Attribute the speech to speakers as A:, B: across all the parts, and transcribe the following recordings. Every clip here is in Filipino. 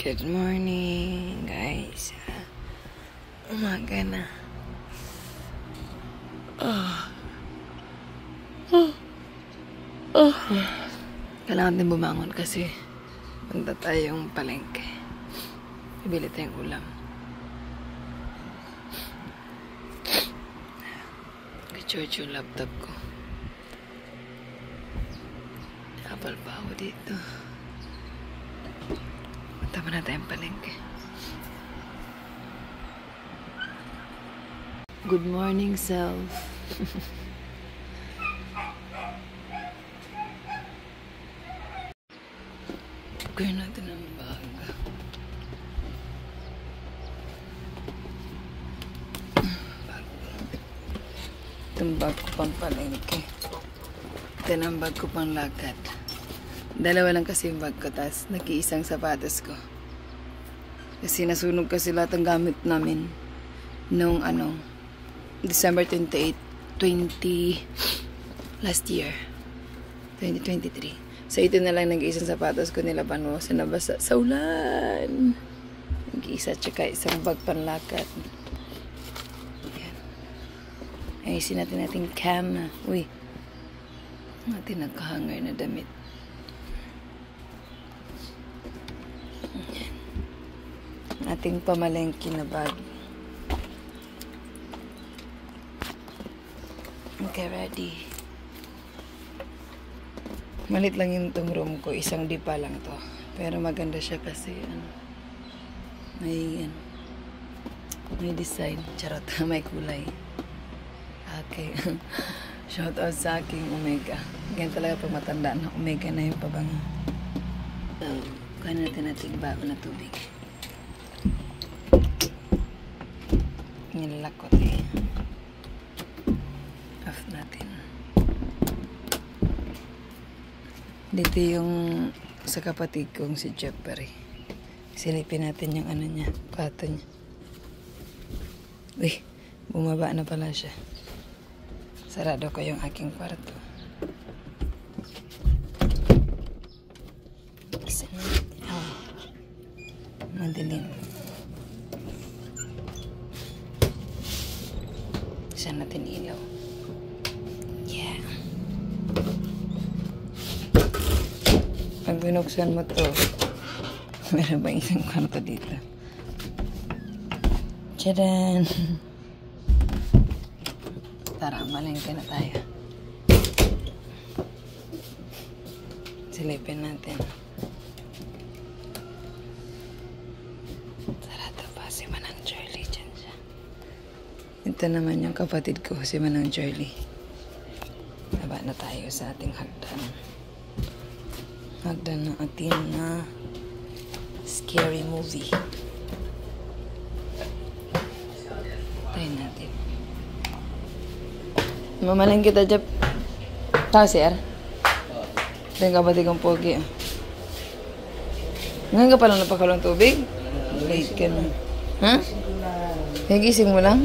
A: Good morning, guys. Umaga na. Kailangan din bumangon kasi punta tayong palengke. Bibili tayong ulam. Ka-charge yung laptop ko. Apal pa ako dito. Punta pa na tayong palengke. Good morning, self. Gawin natin ang bag. Itong bag ko pang palengke. Ito ang bag ko pang lakad. Dalawa lang kasi yung bag ko, tapos nag-iisang sapatos ko. Kasi nasunog kasi lahat ng gamit namin nung December 28, last year. 2023. So, ito na lang nag-iisang sapatos ko nilaban mo sa nabasa sa ulan. Nag-iisa, tsaka isang bag panlakad. Ayan. Ayusin natin cam. Uy. Natin nagkahanger na damit. Ayan. Ating pamalengke na bag. Okay, ready. Malit lang yung itong room ko. Isang dipa lang to. Pero maganda siya kasi may design. Charot. May kulay. Okay. Shout out sa aking Omega. Ganyan talaga pag matanda na Omega na yung pabango. So, kuha natin ating bago na tubig. Nilakot eh. Off natin. Dito yung sa kapatid kong si Jeffrey. Silipin natin yung niya, kwarto niya. Uy, bumaba na pala siya. Sarado ko yung aking kwarto. Madilim. Saan natin ilaw? Yeah. Pag binuksan mo to, meron ba isang kwarto dito? Tchadan! Tara, malengke na tayo. Silipin natin. Sarado pa si Manang Charlie dyan siya. Ito naman yung kapatid ko, si Manang Charlie. Baba na tayo sa ating hagdan. Hagdan ng ating scary movie. Try natin. Mamalang kita dyan. Tao, sir? Ito yung kapatid kong pogi. Ngayon ka palang napakalong tubig? Late ka na. Ha? Nagising mo lang?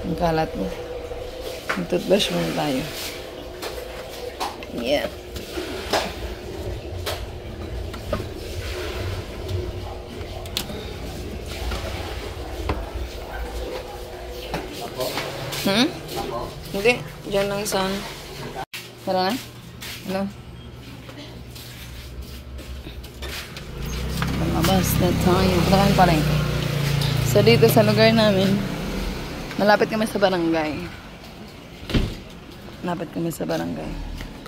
A: Ang kalat mo. Mag-toothbrush muna tayo. Yeah. Hindi. Diyan lang saan. Tara na? Hello? Lumabas na tayo. Saan pa rin? So, dito sa lugar namin, malapit kami sa barangay. Malapit kami sa barangay.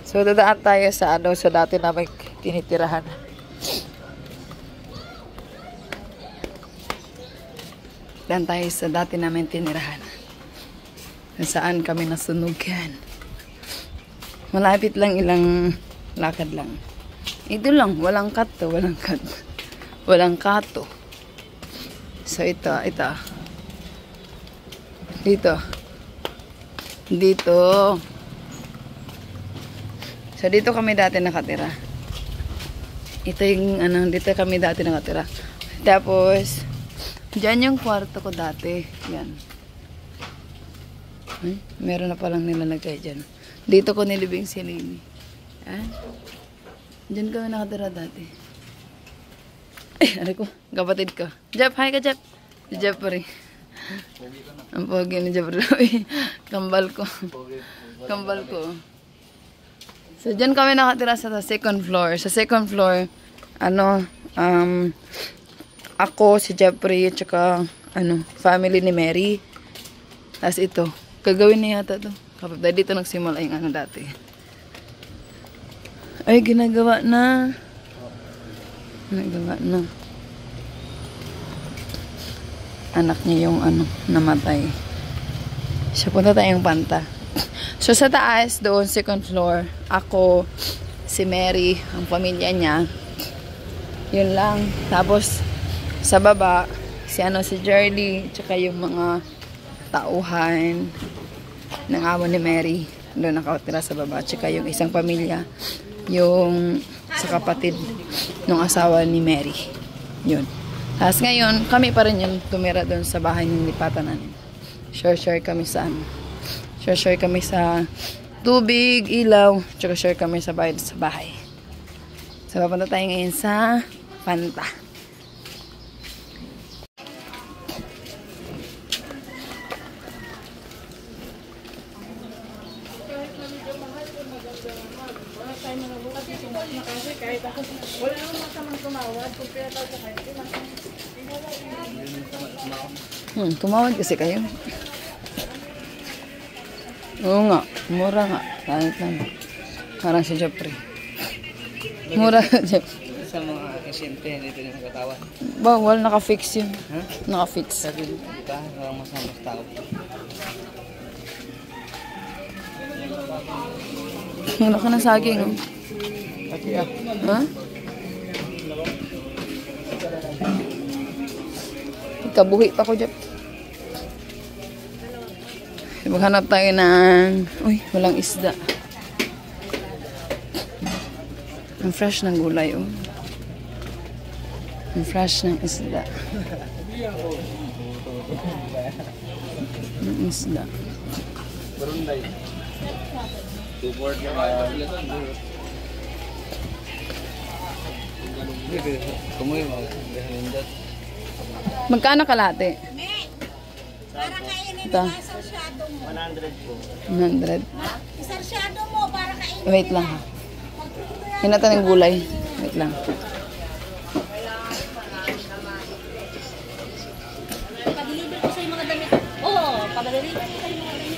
A: So, dadaan tayo sa sa dati na may tinitirahan. Dadaan tayo sa dati namin tinirahan. Saan kami nasunugan. Malapit lang, ilang lakad lang. Ito lang, walang kato, walang kato. Walang kato. So ito. Dito. So dito kami dati nakatira. Ito yung dito kami dati nakatira. Tapos diyan yung kwarto ko dati. Yan. Meron na palang nilalagay dyan. Dito ko nilibing si Lily. Diyan kami nakatira dati. Ano ko? Kapatid ko. Jeff, hi ka, Jeff. Si Jeff pa rin. Ang pogi ni Jeff rin. Kambal ko. Kambal ko. So, dyan kami nakatira sa second floor. Sa second floor, ako, si Jeffrey, at saka, family ni Mary. Tapos ito, gagawin niya yata to. Kapag dito nagsimula yung dati. Ay, ginagawa na. Ginagawa na. Anak niya yung namatay. Siya, punta tayong Panta. So, sa taas, doon, second floor, ako, si Mary, ang pamilya niya. Yun lang. Tapos, sa baba, si Jerry, tsaka yung mga tauhan ng amo ni Mary. Doon nakatira sa baba. Tsaka yung isang pamilya, yung sa kapatid ng asawa ni Mary. Yun. Tapos ngayon, kami pa rin yung tumira doon sa bahay ng lipatan namin. Share kami sa Share kami sa tubig, ilaw, tsaka share kami sa bahay. So, papunta tayo ngayon sa Panta. Tumawad kasi kayo. Oo nga, mura nga. Kahit naman. Parang si Jeffrey. Mura Jeff.
B: Sa mga asyente, dito na nagkatawa.
A: Bawal, naka-fix yun.
B: Ha?
A: Naka-fix.
B: Sabi dito, diba? Walang masamang tao.
A: Wala ka ng saging, oh. Ha? Ikabuhi pa ko, Jeff. Maghanap tayo ng... Uy, walang isda. Ang fresh ng gulay, oh. Ang fresh ng isda. Ng isda.
B: Barunday. Tubord na ba? Kumuhi mo.
A: Magkano kalate?
C: Para kainin
A: Ito.
C: nila sarsyado mo.
B: 100 po.
A: 100.
C: Isarsyado mo para kainin.
A: Wait lang, ha. Hinata ng gulay. Wait lang.
C: Padeliver ko sa yung mga damit. Oo, padeliver ko sa yung mga damit.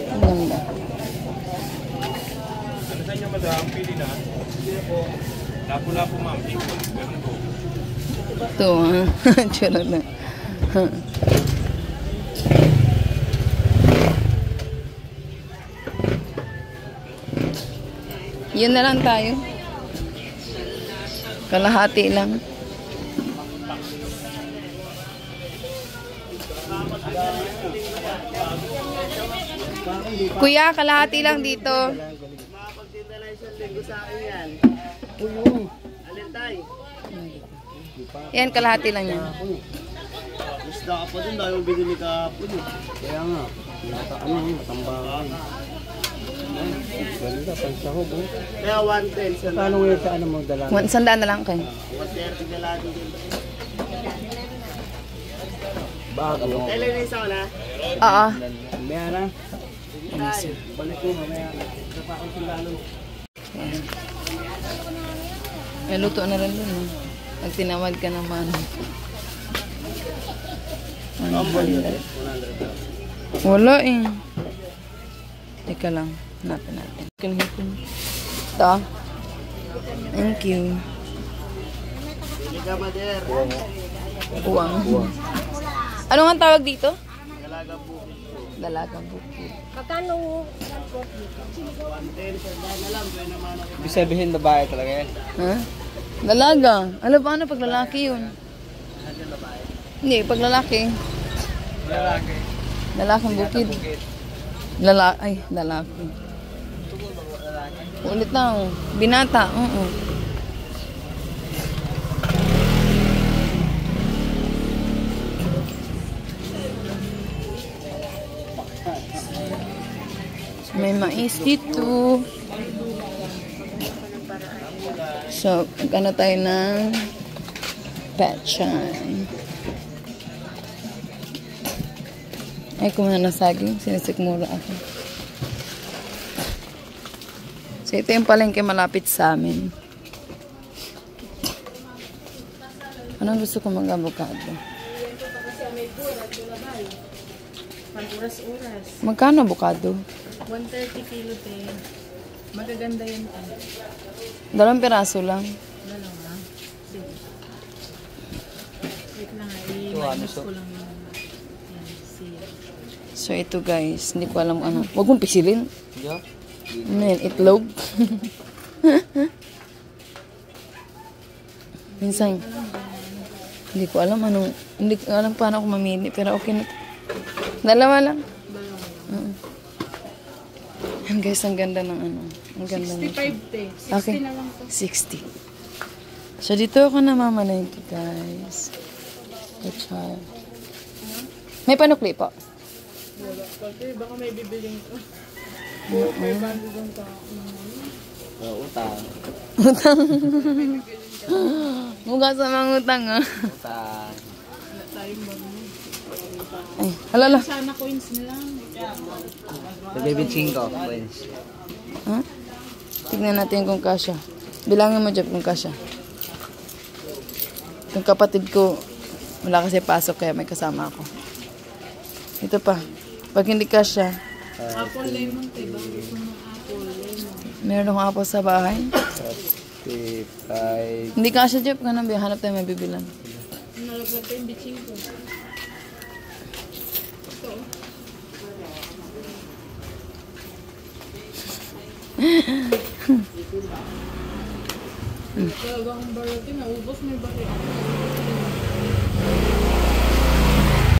A: Ang ganda.
D: Ano sa inyo madam? Pili na. Lapo-lapo ma'am. Ganun po.
A: Ito, ha. Tsura na. Yun na lang tayo. Kalahati lang. Kuya, kalahati lang dito.
B: Makapagtinda lang isang linggo sa akin yan. Alin tayo?
A: Yan, kalahati lang yan.
B: Isda ka pa dun dahil yung binili ka po dun. Kaya nga. Matambangan. Ganda, pansahog. Kaya 110 sa paano ngayon sa mo dala?
A: 100 na lang kayo.
B: 130 na lang din. Bago. Kailan na isa ko na?
A: Oo.
B: Mayara. Balik ko mamaya. Sa pakong sundalo.
A: May luto na rin dun, no? Pag tinawag ka naman. 100. Wala eh. Teka lang. Hanapin natin. Ito. Thank you.
B: Hindi ka mader.
A: Uwang. Ano nga tawag dito?
B: Dalaga bukid.
A: Dalagang bukid.
C: Magkano?
B: 110 sa dahil na lang. Doon naman ako.
D: Ibig sabihin babae talaga yan.
A: Ha? Dalaga. Alam paano pag lalaki yun? Hindi, pag lalaki.
D: Lalaki.
A: Lalaking bukid. Ay, lalaki. Ulit lang. Binata. May mais dito. So, magkano tayo ng pechay. Ay, kumuha na saging. Sinisikmura ako. So, ito yung palengke malapit sa amin. Anong gusto ko mag-avocado?
C: Pag-uras-uras.
A: Magkano avocado?
C: 130 kilo te. Magaganda yan te.
A: 2 piraso lang.
C: Dalawa. Sige. Wait lang ha. I-minus ko lang yun. Yan. See.
A: So, ito guys. Hindi ko alam ano. Huwag mong pisilin. Ano yan? Itlog? Minsan, hindi ko alam anong, hindi ko alam paano ako mamili. Pero okay na. Dalawa lang. Yan guys, ang ganda ng ano. Ang ganda ng
C: 65 te. 60
A: okay.
C: na lang to.
A: 60. So, dito ako namamalengke guys. Pechay. May panukli po.
C: Wala. Kasi baka may bibiling ko.
B: Utang.
A: Utang. Mukha sa mga utang ah.
B: Utang.
C: Wala tayong bago.
A: Ay, halala.
C: Sana coins na lang.
B: David 5 coins.
A: Ha? Tignan natin kung kasya. Bilangin mo, Jeff, kung kasya. Yung kapatid ko, wala kasi pasok kaya may kasama ako. Ito pa. Pag hindi kasya,
C: Apple lemon te. Baka gusto mo apple lemon.
A: meron akong apple sa bahay.
B: 35.
A: Hindi kasya, Jeff. Hanap tayo may bibilan.
C: Nalaglag ko yung bitching ko. Ito. Talagang barati. Naubos mo yung bakit.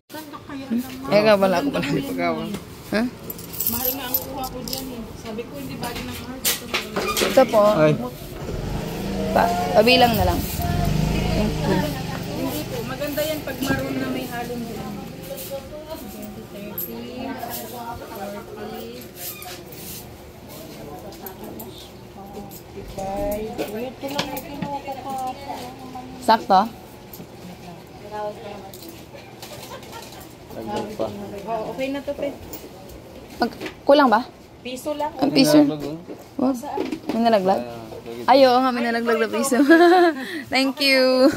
C: Kanta kaya naman.
A: Eka, wala ako pala. Hindi pagkawan. Ha?
C: Mahal nga ang kuha ko dyan eh. Sabi ko hindi bali ng heart.
A: Ito po.
B: Ay.
A: Pabilang na lang. Thank you.
C: Hindi po. Maganda yan pag maroon na may halong dyan. 20, 30, 40, 55.
A: Sakto?
B: Dagdag pa.
C: Oh, okay na to, pe.
A: Kulang ba?
C: Piso lang.
A: Ang piso? Wag. May nalaglag? Ay, oo nga, may nalaglag na piso. Thank you.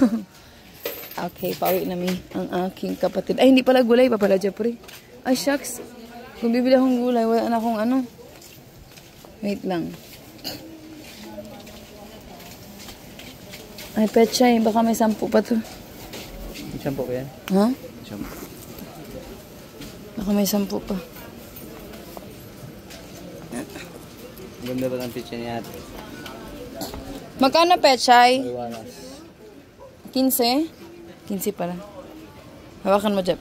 A: Okay, pauwi namin ang aking kapatid. Ay, hindi pala gulay pa pala, Japri. Ay, shucks. Kung bibili akong gulay, wala na akong ano. Wait lang. Ay, pechay. Baka may 10 pa to.
B: Shampoo ko yan?
A: Ha?
B: Shampoo.
A: Baka may 10 pa.
B: Ganda ba ng picture niya ate?
A: Magkano pechay?
B: Iwanas.
A: 15? 15 pala. Hawakan mo, Jep.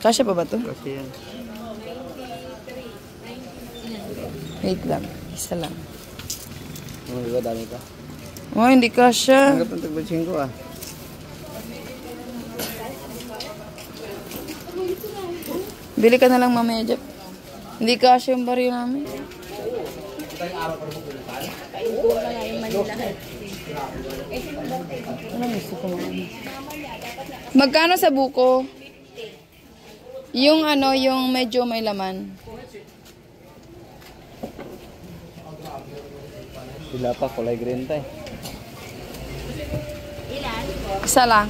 A: Kasya pa ba to?
B: Kasi yan.
A: Wait lang. Isa lang.
B: Ano ba dami ka?
A: Oh, hindi kasya.
B: Hanggat ng tagbaching ko ah.
A: Bili ka na lang mamaya, Jep. Hindi kasya yung baril namin. Ano gusto ko man? Magkano sa buko? Yung ano, yung medyo may laman.
B: Sila pa, kulay green tayo.
A: Isa lang.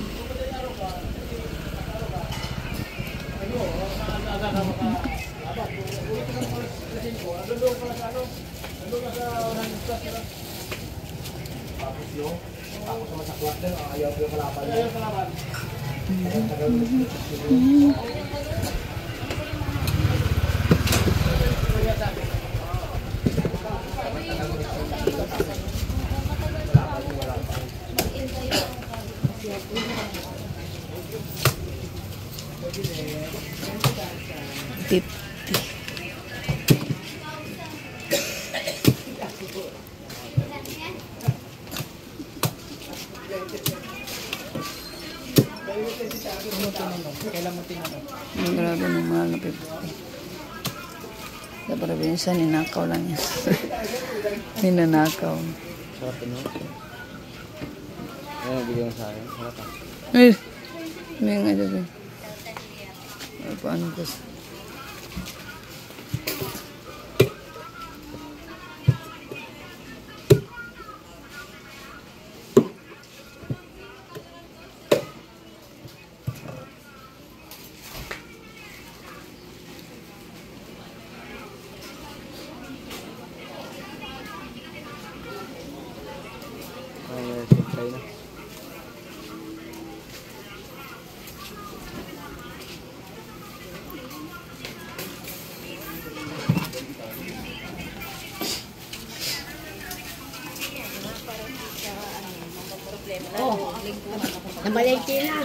A: Tip. Grabe ng mahal na 50. Sa probinsya, ninakaw lang yan. Ninanakaw.
B: Sarap no? Ayun, bigyan mo sa akin. Sarap ah.
A: Eh! May nga dito. Paano ko?
B: Try na.
C: Namalengke na.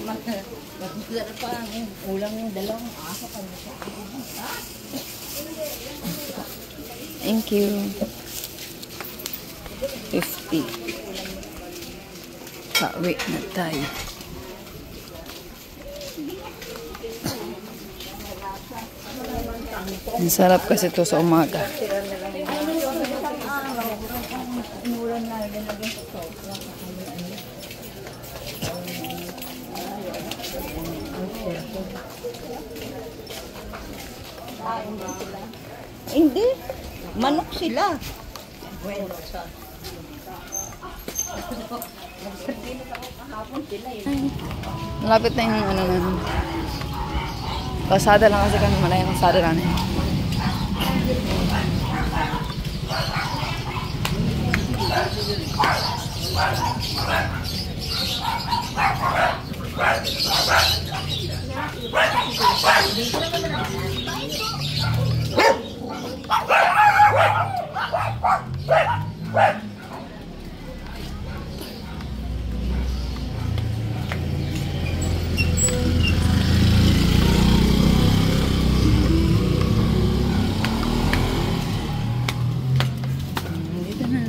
C: Masarap pa ang ulam yung dalawang aso ka na siya.
A: Thank you. 50. Pauwi na tayo. Ang sarap kasi ito sa umaga.
C: Hindi. Manok sila.
A: Malapit na yung ano na. Pasada lang kasi kami, malayang pasada lang. Dito na.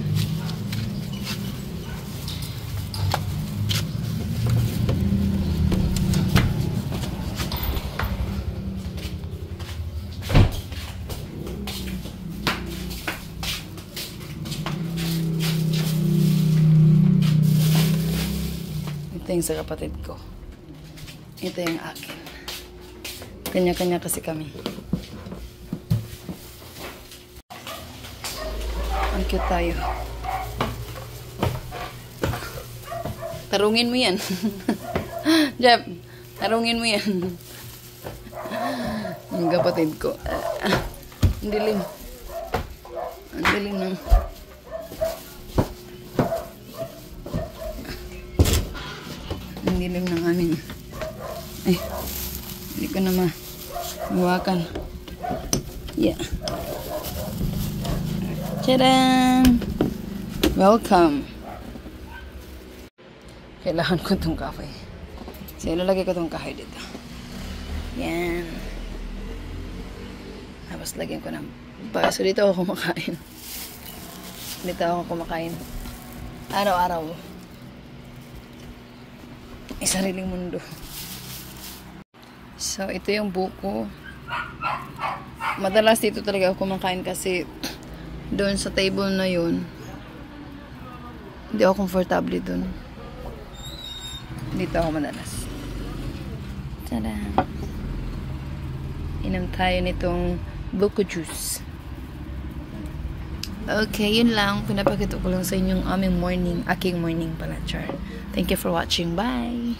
A: Ito yung sa kapatid ko. Ito yung akin. Kanya-kanya kasi kami. Ang cute tayo. Tarungin mo yan. Jeff, tarungin mo yan. Ang kapatid ko. Ang dilim. Ang dilim ng... Ang dilim ng aming... Ay, hindi ko na mahawakan. Yeah. Tadaan! Welcome! Kailangan ko itong kahoy. So, ilalagay ko itong kahoy dito. Yan. Tapos, lagyan ko ng baso. Dito ako kumakain. Dito ako kumakain. Araw-araw. Sariling mundo. So, ito yung buko. Madalas dito talaga ako kumakain kasi doon sa table na yun, hindi ako comfortable doon. Dito ako madalas. Tada! Inom tayo nitong buko juice. Okay, yun lang. Pinapakita ko lang sa inyong aking morning pala, char. Thank you for watching. Bye!